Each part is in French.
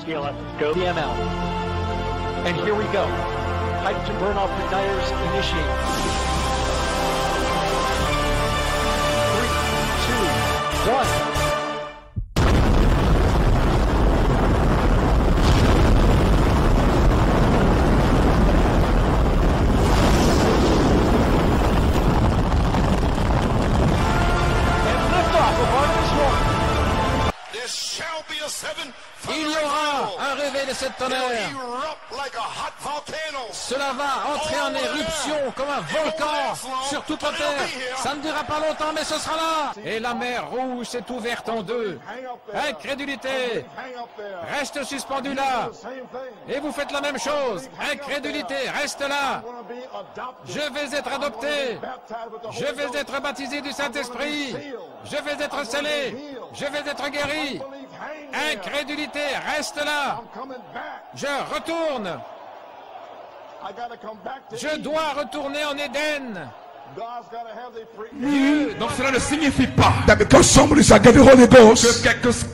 TLS, go. DML. And here we go. Hydrogen burn-off igniters initiate. 3, 2, 1. Il y aura un réveil de cette tonnerre. Cela va entrer en éruption comme un volcan sur toute la terre. Ça ne durera pas longtemps, mais ce sera là. Et la mer rouge s'est ouverte en deux. Incrédulité. Reste suspendu là. Et vous faites la même chose. Incrédulité. Reste là. Je vais être adopté. Je vais être baptisé du Saint-Esprit. Je vais être scellé. Je vais être guéri. Incrédulité, reste là. Je retourne. Je dois retourner en Éden. Donc cela ne signifie pas that because somebody is getting the Holy Ghost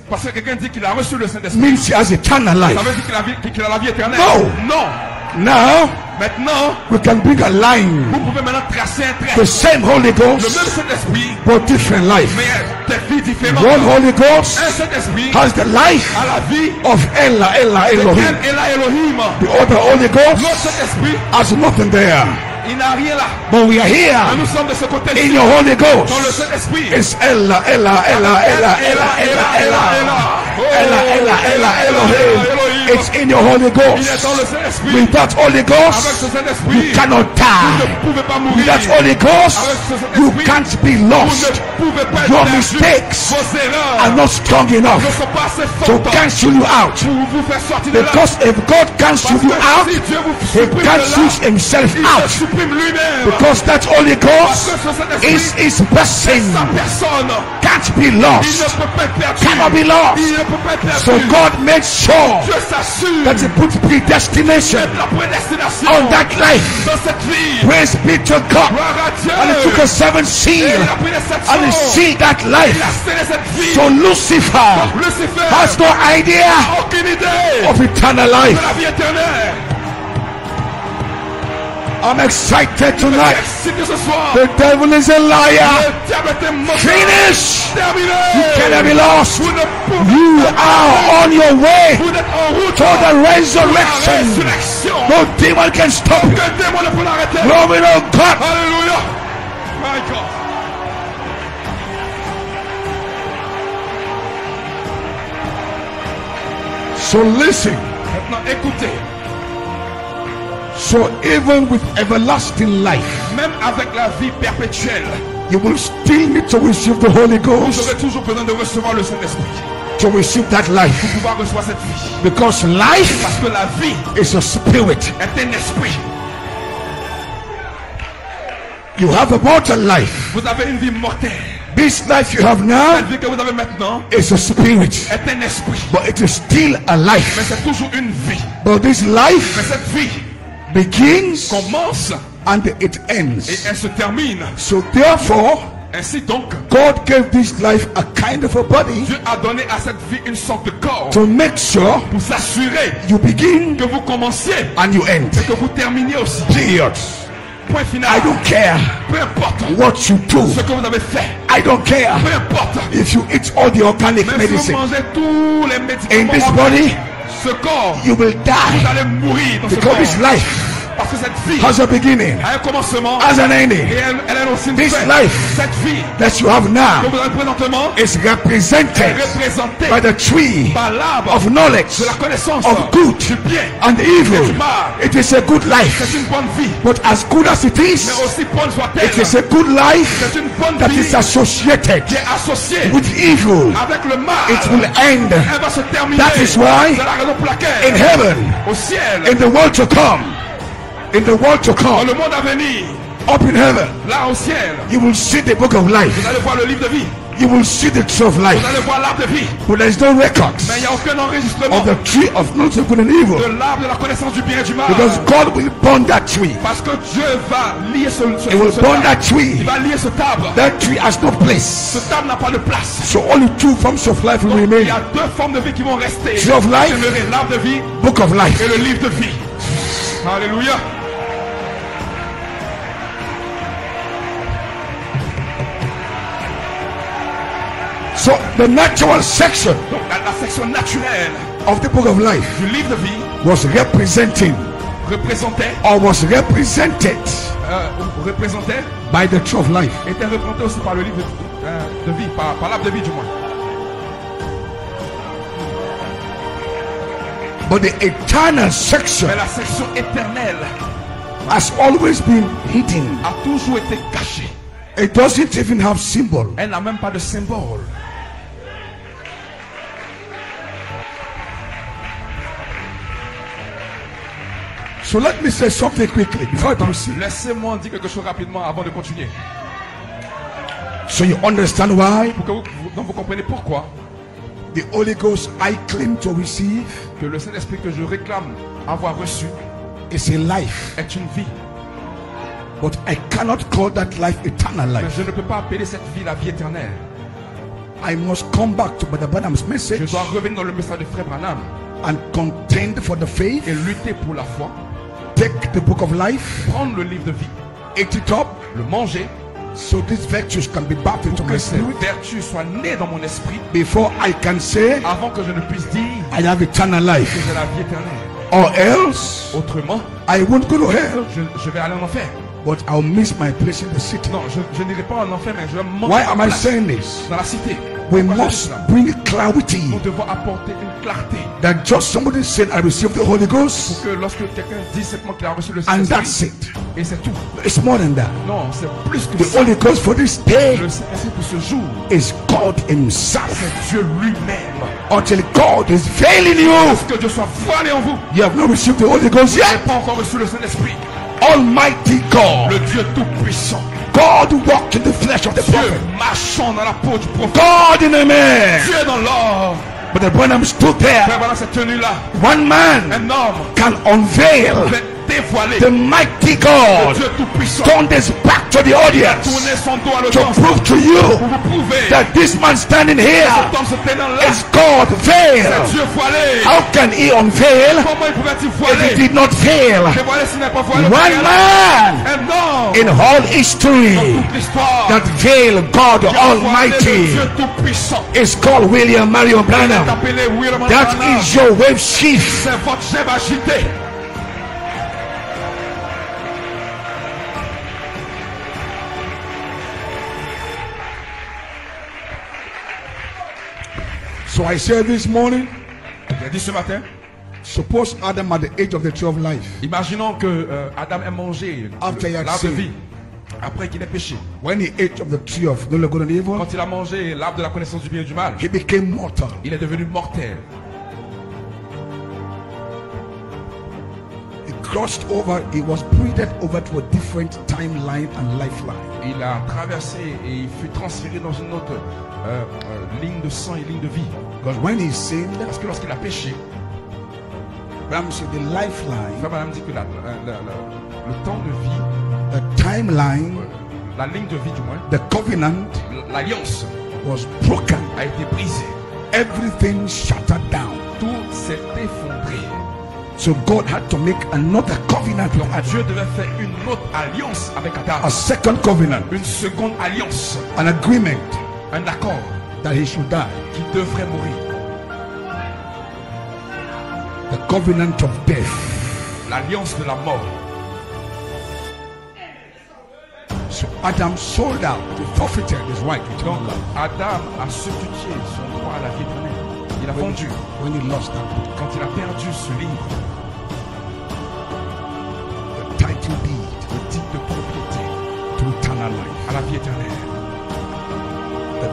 parce que quelqu'un dit qu'il a reçu le Saint-Esprit, means he has eternal life. ça veut dire qu'il a la vie éternelle. No. Non. Now Maintenant, we can bring a line. vous pouvez maintenant tracer un trait. The same Holy Le Ghost, même Saint-Esprit, but different life. mais des vies différentes. One Holy Ghost Un Saint-Esprit has the life a la vie of Ella Elohim. et la Elohim. The other Holy L'autre Ghost Saint-Esprit, has nothing there. il n'a rien là. But we are here Mais nous sommes de ce côté-ci. in your Holy Dans le Ghost. Saint-Esprit. It's Ella Elohim. It's in your Holy Il est Ghost. dans le Saint-Esprit. With that Holy Avec Ghost, ce you Saint-Esprit, cannot vous die. ne pouvez pas With mourir. that Holy Ghost, you can't be Vous lost. ne pouvez pas Your être perdu. mistakes Vos erreurs are not strong ne enough sont pas assez to fortes cancel you out. pour vous faire sortir de là. Because if God cancels Parce you que out, si Dieu vous He supprime de là, cancels Himself il out. se supprime lui-même. Because that Holy Parce Ghost que ce Saint-Esprit, is His person. sa personne, Can't be il ne lost. peut pas être perdu. Cannot be lost. Il ne peut pas être So perdu. God made sure Dieu s'assure that He puts predestination de la prédestination on that life. dans cette vie. Praise be to God. Gloire à Dieu. And He took a seventh seal Et il a pris les sept and He sceaux. sealed that Il a life. scellé cette vie. So Lucifer Lucifer has no idea n'a aucune idée of eternal de life. la vie éternelle. I'm excited Je tonight. suis excité ce soir. The devil is a liar. Le diable était mort. Finish. Terminé. You cannot be lost. Vous ne pouvez You are on your way Vous êtes en route to the pour la resurrection. résurrection. No demon can stop you. Aucun démon ne peut l'arrêter. Glory to God. Alléluia. My God. So listen. Maintenant, écoutez. So even with everlasting life, Même avec la vie perpétuelle, you will still need to receive the Holy vous aurez Ghost toujours besoin de recevoir le Saint-Esprit to receive that life. pour pouvoir recevoir cette vie. Because life Parce que la vie is a spirit. est un esprit. You have a mortal life. Vous avez une vie mortelle. This life you have La now vie que vous avez maintenant is a spirit. est un esprit. But it is still a Mais life. c'est toujours une vie. But this Mais life cette vie begins commence and it et ends. elle se termine. So therefore, Ainsi donc, God gave this life a kind of a body Dieu a donné à cette vie une sorte de corps to make sure pour s'assurer you begin que vous commenciez and you end. et que vous terminiez aussi. Period. Point final. I don't care Peu importe what you do. ce que vous avez fait. I don't care Peu importe. if you eat all the organic Même si vous medicine. mangez tous les In médicaments, this body, ce corps, you will vous die allez mourir dans ce because corps. this life Parce que cette vie has a beginning, a un commencement has an ending. et elle a aussi une This fin. life Cette vie that you have que now vous avez présentement is est represented représentée by the tree par l'arbre of knowledge de la connaissance of good du bien and evil. du mal. It is a good life. C'est une bonne vie. But as good as it Mais is, aussi bonne soit-elle. it is a good life C'est une bonne that vie is associated qui est associée with evil. avec le mal. It will end Elle va se terminer. That is why C'est la raison pour in laquelle heaven, au ciel, in the world to come, in the world to dans come, le monde à venir, up in heaven, là au ciel, you will see the book of life. vous allez voir le livre de vie. you will see the tree of life. Vous allez voir l'arbre de vie. But there is no record Mais il n'y a aucun enregistrement of the tree of knowledge of good and evil. de l'arbre de la connaissance du bien et du mal. Because God will burn that tree. Parce que Dieu va lier ce He will burn arbre. that tree. Il va lier cet arbre. That tree has no place. Cet arbre n'a pas de place. So only two forms of life will Donc, il remain. y a deux formes de vie qui vont rester. Tree of life. Demeurer l'arbre de vie Book of life. et le livre de vie. Alléluia. So the natural section Donc la section naturelle of the book of life du livre de vie was representing représentait or was represented by the tree of life. était représenté aussi par le livre de vie, par l'arbre de vie du moins. But the eternal section Mais la section éternelle has always been hidden. a toujours été cachée. It doesn't even have symbol. Elle n'a même pas de symbole. So let me say something quickly before I proceed. Laissez-moi dire quelque chose rapidement avant de continuer. So you understand why Pour que donc vous comprenez pourquoi the Holy Ghost I claim to receive que le Saint-Esprit que je réclame avoir reçu is a life. est une vie. But I cannot call that life eternal Mais life. je ne peux pas appeler cette vie la vie éternelle. I must come back to Brother Branham's Je message dois revenir dans le message de Frère Branham and contend for the faith. et lutter pour la foi. Take the book of life, Prendre le livre de vie, eat it up, le manger, so these virtues can be backed into pour my que ces spirit vertus soient nées dans mon esprit before I can say avant que je ne puisse dire I have eternal que life. j'ai la vie éternelle. Or else Autrement, I won't go to hell, je vais aller en enfer. but I'll miss my place in the city. Non, je n'irai pas en enfer, mais je vais manquer Why ma am I place saying this? dans la cité. We Pourquoi je dis must cela? bring clarity Nous devons apporter une clarté that just somebody said I received the Holy pour Ghost que lorsque quelqu'un dit simplement qu'il a reçu le and that's Saint-Esprit, it. et c'est tout. It's more than that. Non, c'est plus que The ça. Holy Ghost for this day Le Saint-Esprit pour ce jour, is God Himself. c'est Dieu lui-même. Until God is veiling you, Que Dieu soit voilé en vous. you have not received the Holy Ghost Vous n'avez yet. pas encore reçu le Saint-Esprit. Almighty God, Le Dieu tout-puissant. God who walked in the flesh of the Dieu prophet, marchant dans la peau du prophète. God in a man. Dieu dans l'or. But the Branham stood Frère, there. voilà cette tenue-là. One man Un homme can unveil fait dévoiler the mighty le God. Dieu tout-puissant. Turn this back to the audience Tournez son dos à to l'audience prove to you pour vous prouver that this man standing here cet homme se tenant là. is God C'est veiled. Dieu voilé. How can he unveil Comment il pouvait-il if he voiler? did not veil? Dévoiler s'il n'est pas voilé. One man Un homme in all history toute l'histoire that veil God qui a voilé le Almighty Dieu tout-puissant. is called William Marion Il est Branham. appelé William That Branham. is your wave chief. C'est votre chef agité. So I said this morning, J'ai dit ce matin, suppose Adam at the age of the tree of life, imaginons que Adam ait mangé After he had l'arbre de sinned. vie après qu'il ait péché. when he ate of the tree of knowledge of good and evil, Quand il a mangé l'arbre de la connaissance du bien et du mal, he became mortal. il est devenu mortel. He crossed over, he was breathed over to a different timeline and lifeline. Il a traversé et il fut transféré dans une autre ligne de sang et ligne de vie. Because when he sinned, Parce que lorsqu'il a péché, Abraham said the lifeline, Frère Branham dit que le temps de vie, the timeline, la ligne de vie du moins, the covenant l'alliance was broken. a été brisée. Everything shattered down. Tout s'est effondré. So God had to make another covenant with Adam, Dieu devait faire une autre alliance avec Adam. a second covenant, Une seconde alliance, an agreement un accord that he should die. qui devrait mourir. The covenant of death. L'alliance de la mort. So Adam sold out, he forfeited his right to eternal Donc life Adam a substitué son droit à la vie éternelle. Il a vendu when he lost that book. quand il a perdu ce livre, The title deed le titre de propriété to eternal life. à la vie éternelle, The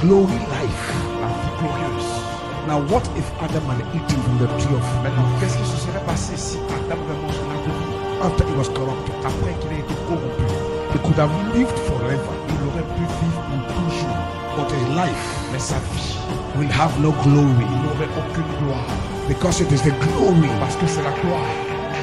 glory life. la vie glorieuse. Now what if Adam had eaten from the tree of Maintenant, qu'est-ce qui se serait passé si Adam avait mangé l'arbre de vie after he was corrupted? après qu'il ait été corrompu? He could have lived forever. Il aurait pu vivre pour toujours. But his life Mais sa vie will have no glory, n'aurait aucune gloire. because it is the glory Parce que c'est la gloire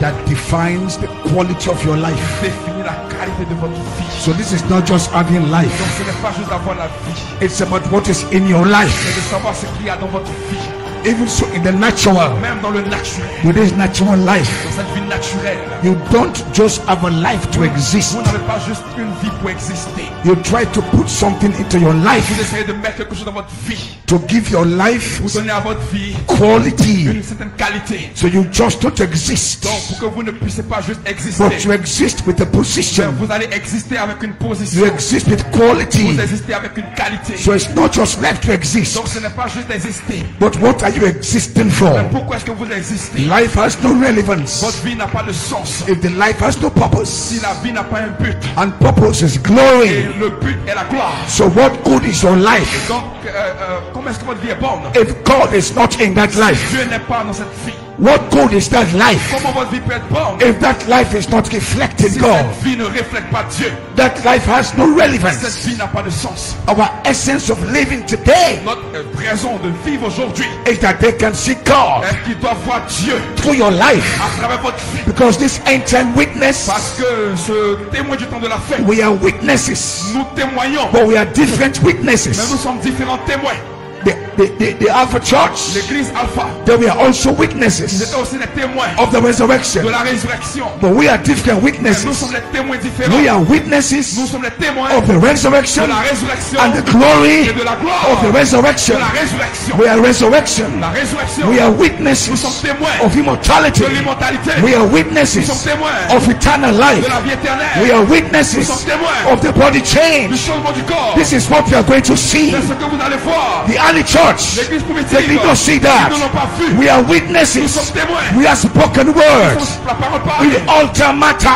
that defines the quality of your life. qui définit la qualité de votre vie. So this is not just having Donc life, ce n'est pas juste d'avoir la vie, it's about what is in your c'est life. de savoir ce qu'il y a dans votre vie. Even so, in the natural, Même dans le naturel, with this natural life, dans cette vie naturelle, you don't just have a life to exist. vous n'avez pas juste une vie pour exister. You try to put something into your Vous life essayez de mettre quelque chose dans votre vie, to give your life vous donnez à votre vie quality. une certaine qualité. So you just don't exist, Donc pour que vous ne puissiez pas juste exister, but you exist with a position. vous allez exister avec une You position, exist with quality. vous existez avec une qualité. So it's not just left to exist, Donc ce n'est pas juste exister, but what are you existing mais for? pourquoi est-ce que vous existez? Life has no relevance Votre vie n'a pas de sens if the life has no si purpose, la vie n'a pas un but, and purpose is et glory. le but est la gloire. So what good is your life Donc comment est-ce que votre vie est bonne if God is not in that life? Dieu n'est pas dans cette vie. What good is that life Comment votre vie peut être bonne if that life is not reflecting si God? cette vie ne reflète pas Dieu? That life has no Cette relevance. vie n'a pas de sens. Our essence of living today Notre raison de vivre aujourd'hui is that they can see God est qu'ils doivent voir Dieu through your life, à travers votre vie. because this end-time witness, Parce que ce témoin du temps de la fin, we are witnesses, nous témoignons, but we are different mais nous witnesses. sommes différents témoins. The Alpha Church, L'église Alpha, they were also ils witnesses étaient aussi des témoins of the de resurrection, la résurrection. but we are different Mais nous witnesses. sommes les témoins différents. We are Nous witnesses sommes les témoins of the de resurrection la résurrection and the glory et de la gloire of the de resurrection. la résurrection. We are resurrection. La résurrection, We are nous witnesses sommes témoins of immortality. de l'immortalité. We are Nous sommes witnesses témoins of eternal de life. la vie éternelle. We are Nous witnesses sommes témoins of the body du change. changement du corps. This is what we are going to see. C'est ce que vous allez voir. The early church, L'église they did primitive, not see ils that. ne l'ont pas vu. We are Nous sommes witnesses. témoins. We are spoken Nous words. sommes la parole We parlée. alter matter.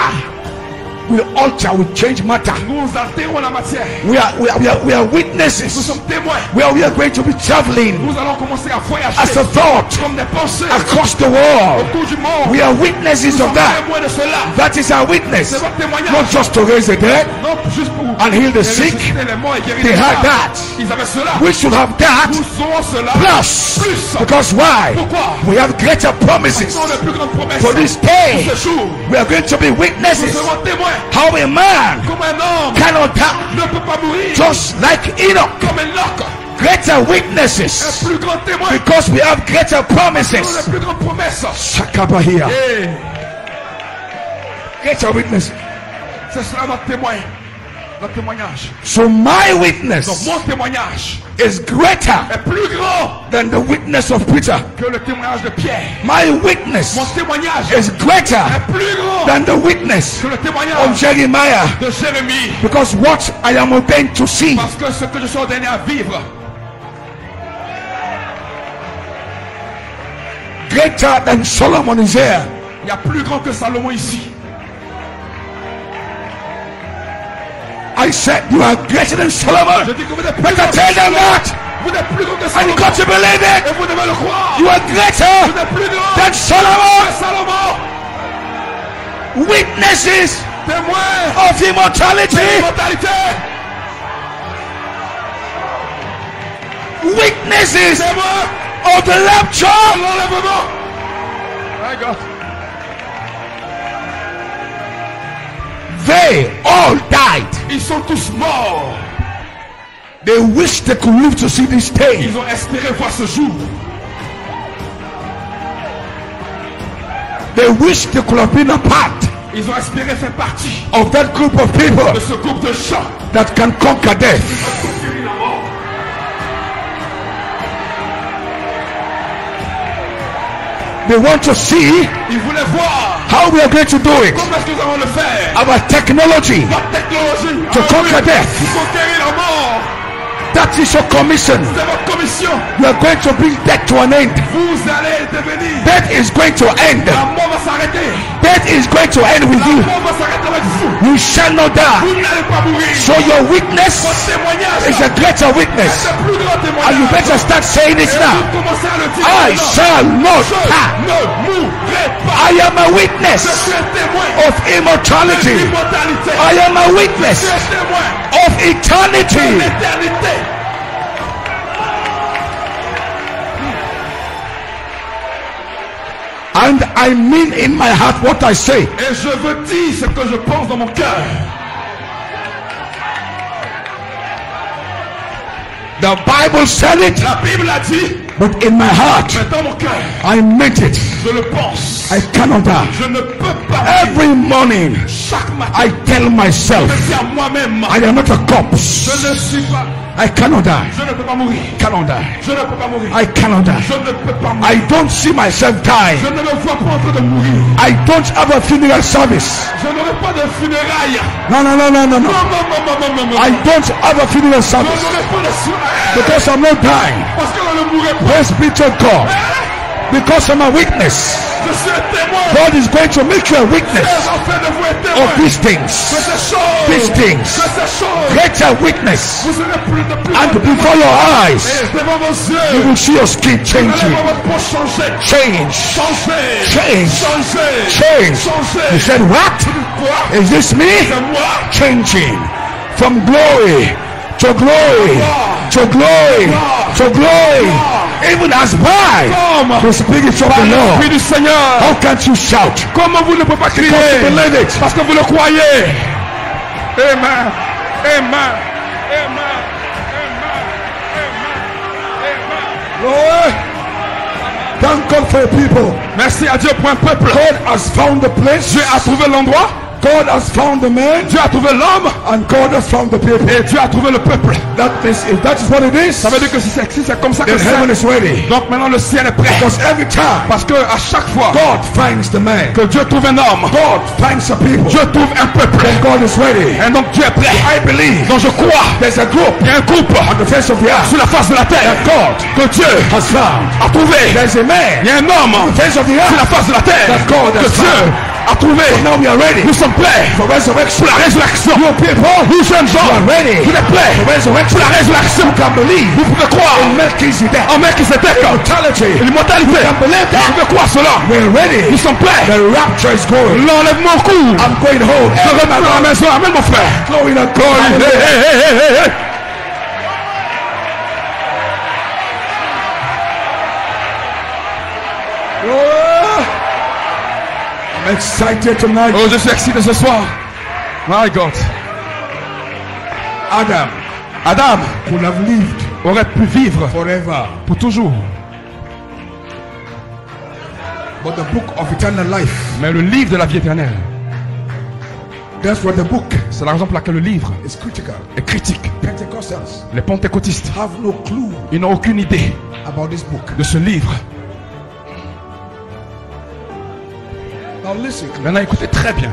We alter, we change matter. Nous altérons la matière. We are Nous witnesses. sommes témoins. We are going to be traveling Nous allons commencer à as voyager a thought comme des pensées across the world. autour du monde. We are witnesses Nous of sommes that. témoins de cela. That is our witness. C'est votre témoignage. Not just to raise the dead Non, juste pour and heal the sick. ressusciter les morts et guérir They les had malades. that. Ils avaient cela. We should have that Nous aurons cela. plus. Because why? Pourquoi? We have greater promises Nous avons les plus grandes promesses for this pour day. ce jour. We are going to be Nous witnesses serons témoins. how a man Comme un homme cannot die, ne peut pas mourir. just like Enoch. Comme Enoch. Greater Un witnesses plus grand témoin. because we have greater Nous avons promises. les plus grandes promesses. Shakabahia. Et Greater witness. c'est cela notre témoin. Notre témoignage. So my Donc witness mon témoignage is greater est plus grand than the witness of Peter. que le témoignage de Pierre. My witness Mon témoignage is greater est plus grand than the witness que le of témoignage Jeremiah. de Jérémie. Because what I am ordained to see Parce que ce que je suis ordonné à vivre greater than Solomon is here. il y a plus grand que Salomon ici. I said you are greater than Solomon. Je dis que vous êtes plus Better grand que tell them Salomon. that. Vous êtes plus grand que And you Salomon. got to believe Et it. vous devez le croire. You are Vous greater êtes plus grand than que Solomon. Salomon. Witnesses Témoin of immortality. de l'immortalité. Witnesses Témoin of the de rapture. l'enlèvement. My God. They all died. Ils sont tous morts. They wish they could live to see this day. Ils ont espéré voir ce jour. They wish they could have been a part Ils ont espéré faire partie of that group of people de ce groupe de gens. that can conquer death. They want to see Ils voulaient voir how we are going to do it. comment est-ce que nous allons le faire. Our technology Votre technologie to conquer death. pour conquérir la mort. That is your commission. C'est votre commission. You are going to bring death to an end. Vous allez devenir. Death is going to end. La mort va s'arrêter. Death is going to end with La you. mort va s'arrêter avec vous. You shall not die. Vous n'allez pas mourir. So your witness Votre témoignage is a greater witness. est le plus grand témoignage. And you better start saying it Et now. vous commencez à le dire. I maintenant. shall not Je die. ne mourrai pas. I am a Je witness suis un témoin of de immortality. l'immortalité. I am a Je witness suis un témoin of de eternity. l'éternité. And I mean in my heart what I say. Et je veux dire ce que je pense dans mon cœur. The Bible said it, La Bible a dit, but in my heart, mais dans mon cœur, I meant it. je le pense. I cannot die. Je ne peux pas. Every morning, Chaque matin, I tell myself, je dis à moi-même, I am not a corpse. je ne suis pas, I cannot die. je ne peux pas mourir. Cannot die. Je ne peux pas mourir. I cannot die. Je ne peux pas mourir. I don't see myself die. Je ne me vois pas en train de mourir. I don't have a funeral service. Je n'aurai pas de funérailles. No, no, no, no, no, no. Non. I don't have a funeral Je service n'aurai pas de funérailles. because I'm not dying. Parce que je ne mourrai pas. Praise be to God. Because I'm a witness. Je suis un témoin. God is going to make you a witness Afin de vous être témoin of these de things. ces choses. These De things. ces choses. Greater witness. Vous serez plus de plus. And before your eyes, Et devant vos you yeux. will see your skin Vous allez changing. voir votre peau changer. Change. Changer. Change. Changer. Change. Changer. You said, what? Quoi? Is this me? C'est moi. Changing from glory to glory to glory to glory. Even as by the Spirit of the Lord. L'Esprit du Seigneur. How can't you shout? Comment vous ne pouvez pas crier? Because you believe it. Parce que vous le croyez. Amen. Amen. Amen. Lord, thank God for your people. Merci à Dieu pour un peuple. God has found the place. Dieu a trouvé l'endroit. God has found the man. Dieu a trouvé l'homme. And God has found the people. Et Dieu a trouvé le peuple. That means if that is what it is, Ça veut dire que si c'est comme ça que then heaven c'est. is ready. Donc maintenant le ciel est prêt. Because every time Parce que à chaque fois God finds the man, que Dieu trouve un homme, God finds the people, Dieu trouve un peuple. then God is ready. Et donc Dieu est prêt. I believe Donc je crois. there's a group Il y a un groupe on the face of the earth sur la face de la terre that God que Dieu has found. a trouvé. There's a man Il y a un homme on the face of the sur la earth face de la terre that God que has Dieu found. a trouvé. So now we are ready Nous sommes prêts for resurrection. pour la résurrection. You people, Nous jeunes gens, you are ready vous êtes prêts for pour resurrection. la résurrection. You can believe Vous pouvez croire in Melchizedek. en Melchizedek, Immortality. l'immortalité. You can believe Vous that. pouvez croire cela. We're ready. Nous sommes prêts. The rapture is going. L'enlèvement court. I'm going home. Je rentre à la maison. Amen mon frère. Glory to God. Hey, hey, hey, hey, hey. Oh, I'm excited tonight. Oh, je suis excité ce soir. My God. Adam Could have lived aurait pu vivre forever. pour toujours. But the book of eternal life, Mais le livre de la vie éternelle, that's what the book c'est la raison pour laquelle le livre is critical. est critique. Pentecostals Les pentecôtistes, have no clue ils n'ont aucune idée about this book. de ce livre. Now listen, Maintenant, écoutez très bien.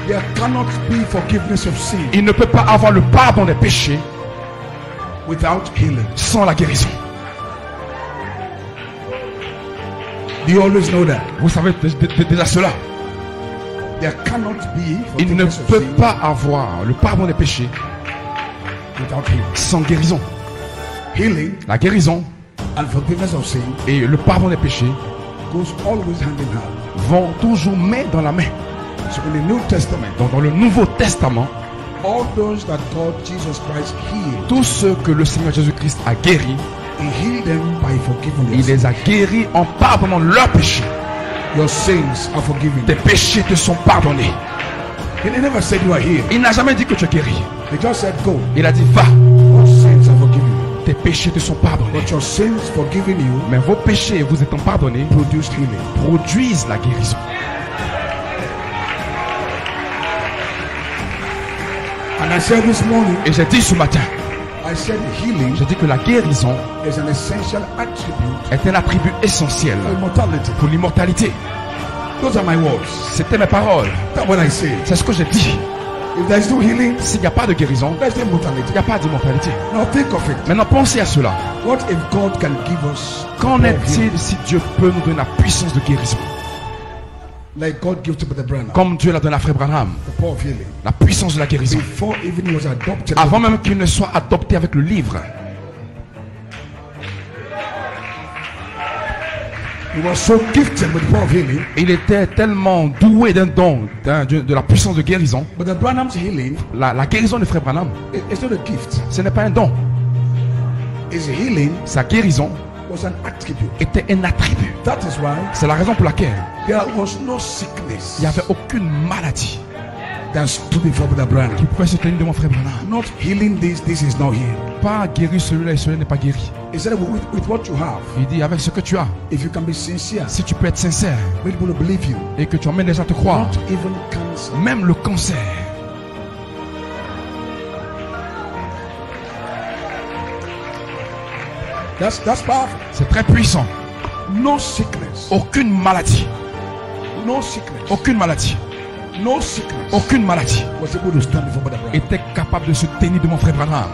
there cannot be forgiveness of sin Il ne peut pas avoir le pardon des péchés without healing. sans la guérison. Do you always know that? Vous savez déjà cela. There cannot be Il ne forgiveness of peut sin pas avoir le pardon des péchés without healing. sans guérison. Healing La guérison and forgiveness of sin et le pardon des péchés goes always hand in hand. vont toujours main dans la main. So in the New Testament, Donc dans le Nouveau Testament, all those that God Jesus Christ healed, tous ceux que le Seigneur Jésus-Christ a guéris, He healed them by forgiving il them. les a guéris en pardonnant leurs péchés. Your sins are forgiven. Tes péchés te sont pardonnés. He never said you are healed. Il n'a jamais dit que tu es guéri. He just said go. Il a dit va, Your sins are forgiven you. tes péchés te sont pardonnés. But your sins forgiven you Mais vos péchés vous étant pardonnés produce healing. produisent la guérison. And I said this morning, Et j'ai dit ce matin, I said healing j'ai dit que la guérison is an essential attribute est un attribut essentiel for immortality. pour l'immortalité. Those are my words. C'était mes paroles. That's what I say. C'est ce que j'ai dit. If there is no healing, S'il n'y a pas de guérison, there's no immortality. il n'y a pas d'immortalité. Now think of it. Maintenant pensez à cela. What if God can give us Qu'en the power of healing? est-il si Dieu peut nous donner la puissance de guérison? Like God gives to Brother Branham, Comme Dieu l'a donné à Frère Branham, the power of healing. la puissance de la guérison. Before even he was adopted, Avant même qu'il ne soit adopté avec le livre, he was so gifted with the power of healing. il était tellement doué d'un don, de la puissance de guérison. But the Branham's healing La guérison de Frère Branham, is not a gift. ce n'est pas un don. His healing Sa guérison was an attribute. était un attribut. That is why C'est la raison pour laquelle there was no sickness il n'y avait aucune maladie that stood before Brother Branham. qui pouvait se tenir de mon frère Branham. Not healing this is not healed. Pas guérir celui-là et celui-là n'est pas guéri. He said, with what you have, Il dit avec ce que tu as, if you can be sincere, si tu peux être sincère people will believe you. et que tu emmènes les gens à te croire, Not even cancer. même le cancer, That's powerful. c'est très puissant. No sickness. Aucune maladie, No sickness. aucune maladie, No sickness aucune maladie was able to stand before Brother Branham. était capable de se tenir de mon frère Branham.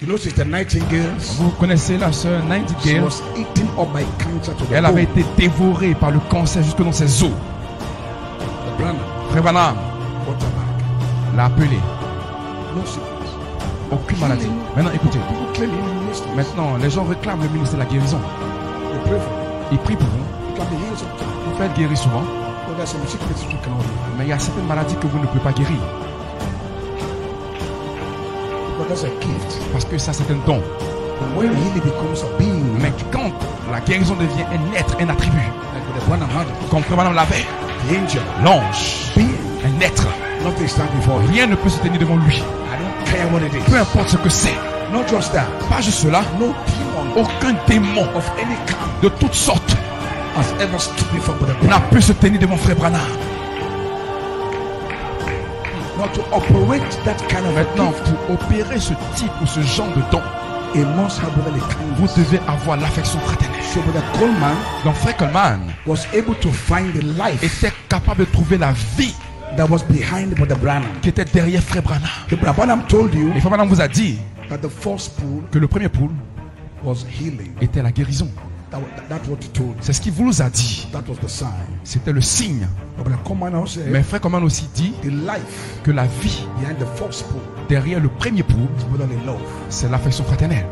You know, Sister Nightingale, Vous connaissez la sœur she Nightingale? was eaten up by cancer to the Elle avait bone. été dévorée par le cancer jusque dans ses os. Brother Branham Frère Branham brought her back. l'a appelé. No sickness. Aucune maladie. Maintenant, écoutez. People claim healing ministries. Maintenant, les gens réclament le ministère de la guérison. They pray for you. Ils prient pour vous. You can be healed sometimes. Vous faites guérir souvent. But there's some sicknesses you cannot heal. Mais il y a certaines maladies que vous ne pouvez pas guérir. But that's a gift. Parce que ça, c'est un don. And when healing becomes a being, Mais quand la guérison devient un être, un attribut, like Brother Branham had it, comme Frère Branham l'avait, the angel, l'ange, being, un être, nothing stand before him. rien ne peut se tenir devant lui. I don't care what it Peu is. importe ce que c'est. Not just that. Pas juste cela. No demon Aucun démon of any kind de toutes sortes has ever stood before Brother n'a Branham. pu se tenir devant Frère Branham. Not to operate that kind of a Maintenant, gift, pour opérer ce type ou ce genre de don, it must have brotherly vous kindness. devez avoir l'affection fraternelle. So Brother Coleman Donc Frère Coleman was able to find the life était capable de trouver la vie that was behind Brother Branham. qui était derrière Frère Branham. The Brother Branham told you Et Frère Branham vous a dit that the first pool que le premier pool was healing. était la guérison. That's what he told you. C'est ce qu'il vous a dit. That was the sign. C'était le signe. But Brother Coleman also said Mais Frère Coleman aussi dit the life que la vie behind the first pool derrière le premier pool, is brotherly love. c'est l'affection fraternelle.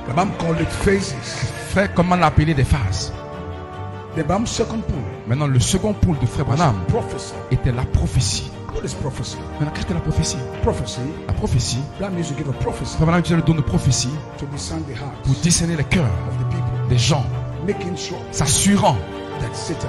The Branham called it phases. Frère Coleman l'a appelé des phases. The Branham second pool Maintenant, le second pool de Frère was Branham prophecy. était la prophétie. What is prophecy? Maintenant, qu'est-ce que la prophétie? Prophecy. La prophétie, Branham used to give a prophecy Frère Branham utilisait le don de prophétie to discern the hearts pour discerner les cœurs of the people, des gens, making sure s'assurant that Satan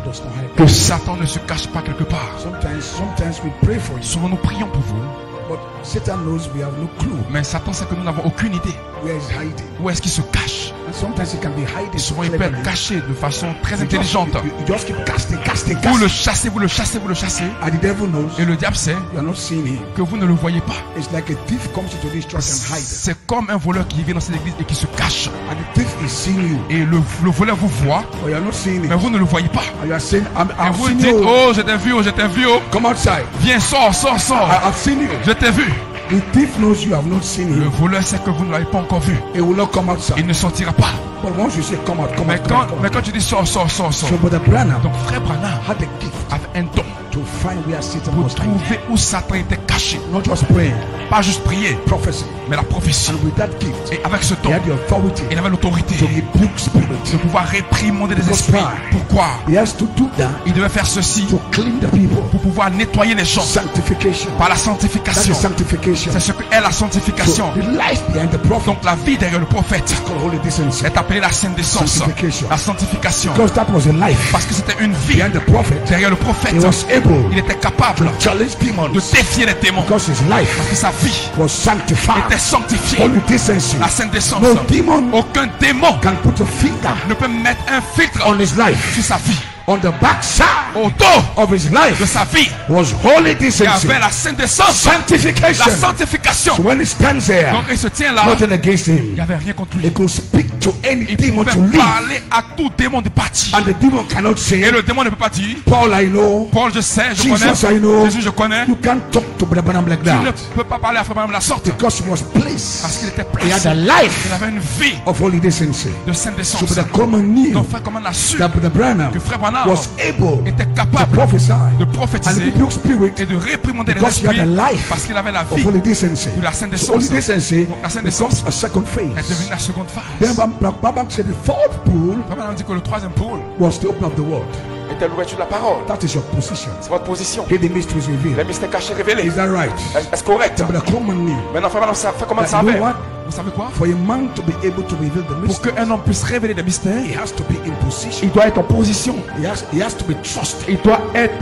does not hide. que Satan ne se cache pas quelque part. Sometimes we pray for you, Souvent nous prions pour vous, but Satan knows we have no clue mais Satan sait que nous n'avons aucune idée. where he's hiding. Où est-ce qu'il se cache? And sometimes he can be hiding Et so souvent il peut cleverly. être caché de façon très You just, intelligente. you just keep casting. Vous le chassez, vous le chassez, vous le chassez. And the devil knows Et le diable sait you are not seeing him. que vous ne le voyez pas. It's like a thief comes into this church and hides. C'est comme un voleur qui vient dans cette église et qui se cache. And the thief is seeing you, Et le voleur vous voit, but you are not seeing mais him. vous ne le voyez pas. And you are saying, Et I've vous seen dites, you. oh, je t'ai vu, oh, je t'ai vu, oh. Come outside. Viens, sors, sors, sors. I've seen you. Je t'ai vu. The thief knows you have not seen Le him. voleur sait que vous ne l'avez pas encore vu. He will not come outside. Il ne sortira pas. But once you say come out, come Mais out, come out, come quand out. tu dis sors, sors, sors, sors. So Brother Branham Donc Frère Branham had a gift avait un don to find where Satan pour was hiding. trouver où Satan était caché. Not just praying, Pas juste prier, prophecy. mais la prophétie. And with that gift, Et avec ce he don, had the authority il avait l'autorité to rebuke spirits. de pouvoir réprimander des Because esprits. why? Pourquoi? He has to do that Il devait faire ceci to clean the people. pour pouvoir nettoyer les gens Sanctification. par la That sanctification. is sanctification. C'est ce qu'est la sanctification. So the life behind the prophet Donc la vie derrière le prophète called holy decency. est appelée la sainte décence, Sanctification. la sanctification. Because that was a life Parce que c'était une vie behind the prophet. derrière le prophète. He was able Il était capable to challenge demons de défier les démons because his life parce que sa vie was sanctified. était sanctifiée. Holy decency. La sainte décence. No demon Aucun démon can put a finger ne peut mettre un filtre on his life. sur sa vie. On the backside Au dos of his de life sa vie, was holy il y decency. avait la sainte décence, Sanctification. la sanctification. So when he stands there, Donc il se tient là, nothing against il him. n'y avait rien contre lui. He could speak to any Il demon pouvait to leave. parler à tout démon de partir. And the demon cannot Et say, le démon ne peut pas dire, Paul, I know. Paul, je sais, je Jesus, I connais. know. Jésus, je connais. You can't talk to Brother Branham like Tu ne that. peux pas parler à Frère Branham de la sorte. Because he was Parce placed. qu'il était He had placé. a life Il avait une vie of holy decency. de sainte So décence. Brother Coleman knew Donc Frère Coleman a su that Brother Branham que Frère Branham was able était to capable prophesy de and prophétiser rebuke spirit et de réprimander les because he had esprits a life parce qu'il avait la of vie holy decency. de la sainte So holy décence. decency Donc la sainte becomes décence a second est phase. devenue la seconde Then phase. Branham said the fourth pool Frère Branham dit que le troisième pôle was the open of the world. était l'ouverture de la parole. That is your position. C'est votre position. Hidden mysteries Les revealed. mystères cachés révélés. Is that right? Est-ce correct? But the common knew Maintenant, frère Branham, fait comment that ça you savait? know what? Vous savez quoi? For a man to be able to reveal the Pour mystery, qu'un homme puisse révéler des mystères, he has to be in position. il doit être en position. He has to be trusted. Il doit être,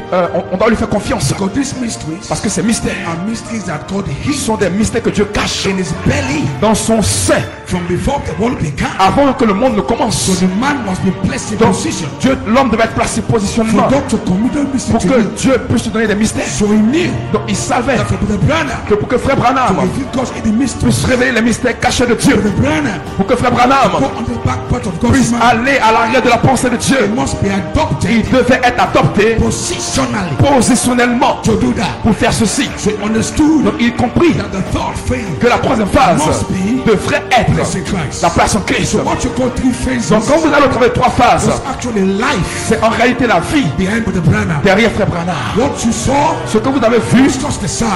on doit lui faire confiance. Because these mysteries Parce que ces mystères are mysteries that God hid sont des mystères que Dieu cache in his belly dans son sein from before the world began. avant que le monde ne So commence. the man must be placed in Donc, position l'homme devait être placé en for positionnement God to commit the mystery pour to que you. Dieu puisse te donner des mystères. So he knew Donc il savait that for Brother Branham que pour que frère to Branham reveal God's hidden mysteries, puisse révéler les mystères cachés de Dieu, Brother Branham pour que frère Branham go on the back part of God's puisse mind, aller à l'arrière de la pensée de Dieu, he must be il adopted devait être adopté positionally positionnellement to do that. pour faire ceci. So he understood Donc il comprit that the third phase que la troisième phase must be devrait être place in Christ. la place en Christ. So what you call three phases Donc quand vous allez trouver trois phases, was actually life c'est en réalité la vie behind Brother Branham. derrière frère Branham. What you saw Ce que vous avez vu, is just the sign.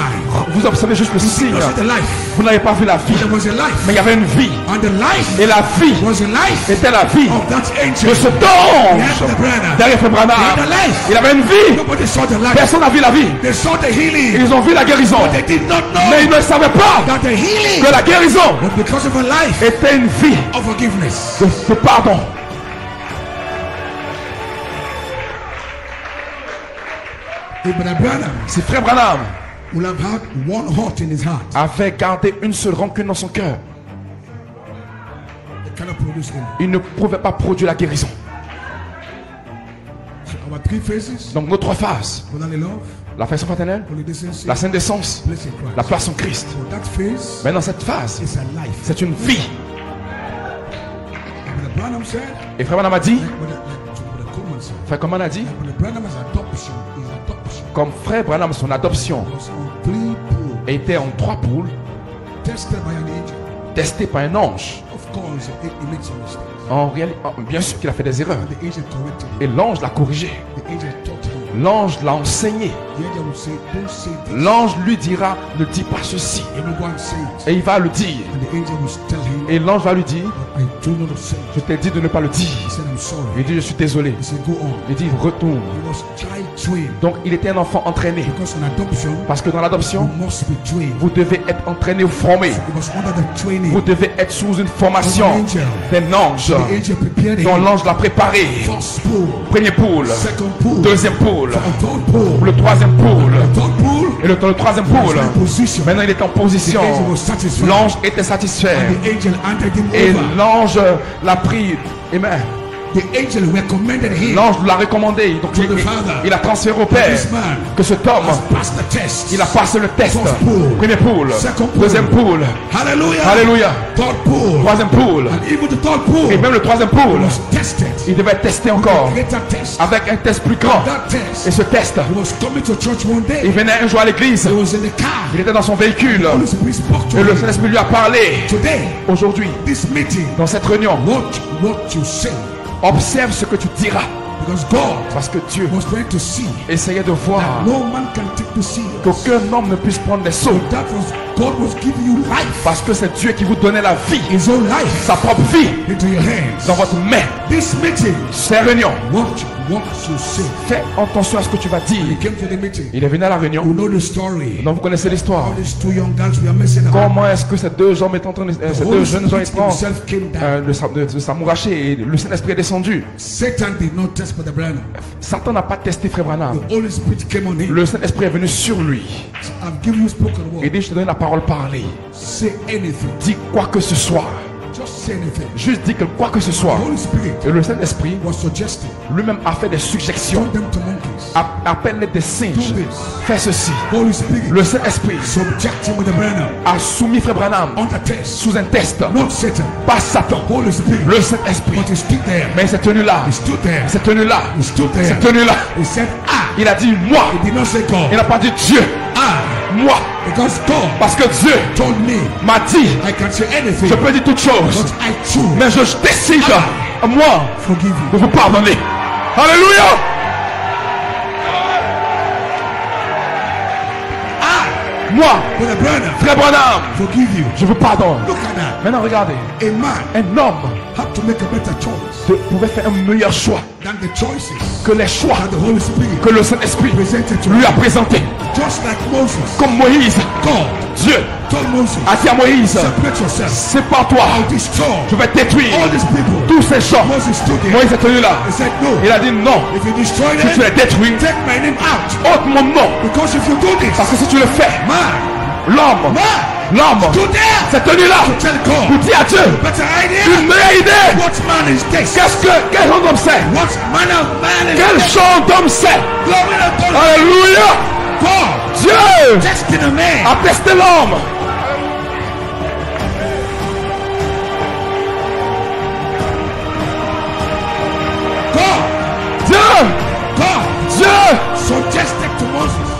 vous observez juste le You signe. don't see the life. Vous n'avez pas vu la vie, There was a life. mais il y avait une vie. And the life Et la vie was a life était la vie of that de angel. cet ange Behind the Branham. derrière frère Branham. He had a life. Il avait une vie. Nobody saw the life. Personne n'a vu la vie. They saw the healing. Ils ont vu la guérison, They did not know mais ils ne savaient pas that the healing que la guérison was because of a life était une vie of forgiveness. de pardon. If Brother Branham Si frère Branham will have had one heart in his heart, avait gardé une seule rancune dans son cœur, it cannot produce healing. il ne pouvait pas produire la guérison. So our three phases: Donc nos trois phases: brotherly love, l'affection fraternelle, holy decency, la sainte décence, place in Christ. la place en Christ. So that phase Mais dans cette phase, is a life. c'est une vie. And Brother Branham said, Et frère Branham a dit, Brother Coleman said, frère Coleman a dit, Brother Branham has adoption. His adoption comme frère Branham, son adoption was on 3 pools, était en 3 poules, tested by an angel. testé par un ange. Of course, he made some mistakes. En réalité, bien sûr qu'il a fait des erreurs. And the angel corrected him. Et l'ange l'a corrigé. The angel taught him. L'ange l'a enseigné. The angel will say, don't say this. L'ange lui dira, ne dis pas ceci. He will go and say it. Et il va le dire. And the angel will tell him, Et l'ange va lui dire, I told you not to say je it. t'ai dit de ne pas le dire. He said, I'm sorry. Il dit, je suis désolé. He said, go on. Il dit, retourne. He was child trained. Donc il était un enfant entraîné. Because in adoption, Parce que dans l'adoption, you must be trained. vous devez être entraîné ou formé. He was under the training. Vous devez être sous une formation d'un ange. The angel prepared Dont him. l'ange l'a préparé. First pool, Premier pool, second pool, deuxième pool, third pool, le troisième pool. third pool. Et le troisième He was pool. in position. Maintenant il est en The position. angel was satisfied. L'ange était satisfait. And the angel handed him Et over. l'ange l'a pris. Amen. The angel recommended him. L'ange l'a recommandé. Donc To the Father. il a transféré au Père This man que cet homme, has passed the test. il a passé le test. First pool. Premier pool, Second pool. deuxième pool, Hallelujah. alléluia, Third pool. troisième pool. And even the third pool Et même le troisième pool, was tested. il devait être testé encore Greater test. avec un test plus grand. That test. Et ce test, He was coming to church one day. il venait un jour à l'église. He was in the car. Il était dans son véhicule. Holy Spirit spoke to Et le him. Saint-Esprit lui a parlé. Today, Aujourd'hui, this meeting, dans cette réunion, watch what you say. observe ce que tu diras. Because God Parce que Dieu was trying to see essayait de voir no man can take the seal. qu'aucun homme ne puisse prendre des sauts. That was God was giving you life, Parce que c'est Dieu qui vous donnait la vie, His own life, sa propre vie, into your hands. dans votre main. This meeting, Ces réunions, watch what you say. fais attention à ce que tu vas dire. He came to the meeting. Il est venu à la You réunion. know the story. Donc vous connaissez l'histoire. All these two young girls were messing around. Comment est-ce que ces deux hommes étaient en train de, ces deux Holy jeunes hommes Spirit étaient en himself came down. de s'amouracher et le Saint-Esprit est descendu. Satan did not test Brother Branham. Satan n'a pas testé Frère Branham. The Holy Spirit came on him. Le Saint-Esprit est venu sur lui. I've given you spoken Il word. dit, je te donne la parole parlée. Say anything. Dis quoi que ce soit. Just say anything. Juste dis que quoi que ce soit. The Holy Spirit Et le Saint-Esprit was suggesting. lui-même a fait des suggestions. Turn them to monkeys. Appelle-les des singes. Fais ceci. Holy Spirit Le Saint-Esprit subject him with the Branham a soumis Frère Branham under test. sous un test. Not Satan. Pas Satan. Holy Spirit. Le Saint-Esprit. But he stood there. Mais il s'est tenu là. He stood there. Il s'est tenu là. He stood Il s'est there. tenu là. He said, ah. Il a dit moi. He did not say Il God. n'a pas dit Dieu. Ah. Moi. Because God Parce que Dieu told me m'a dit, I can say anything. je peux dire toutes choses. But I choose. Mais je décide, moi, Forgive you. de vous pardonner. Alléluia. Moi, Brother Branham, Frère Branham, forgive you. je vous pardonne. Look at that. Maintenant regardez, A man un homme had to make a better choice pouvait faire un meilleur choix than the choices que les choix that the Holy Spirit que le Saint-Esprit presented to lui a him. présentés. Just like Moses, Comme Moïse, God Dieu told Moses, a dit à Moïse, separate yourself. sépare-toi, I'll destroy je vais détruire all these people. tous ces gens. Moses stood there. Moïse est tenu là. He said, no. Il a dit non, If you destroy si tu les them, détruis, take my name out. ôte mon nom. Because if you do this, Parce que si tu le fais, man, l'homme stood there s'est tenu là to tell pour God, dire à Dieu better idea. une meilleure idée. What man is this? Quel genre d'homme c'est? What manner of man is Quel this? genre d'homme c'est? Glory to God. Alléluia! God, Dieu testing a man. a testé l'homme. God, Dieu God, Dieu suggested to Moses,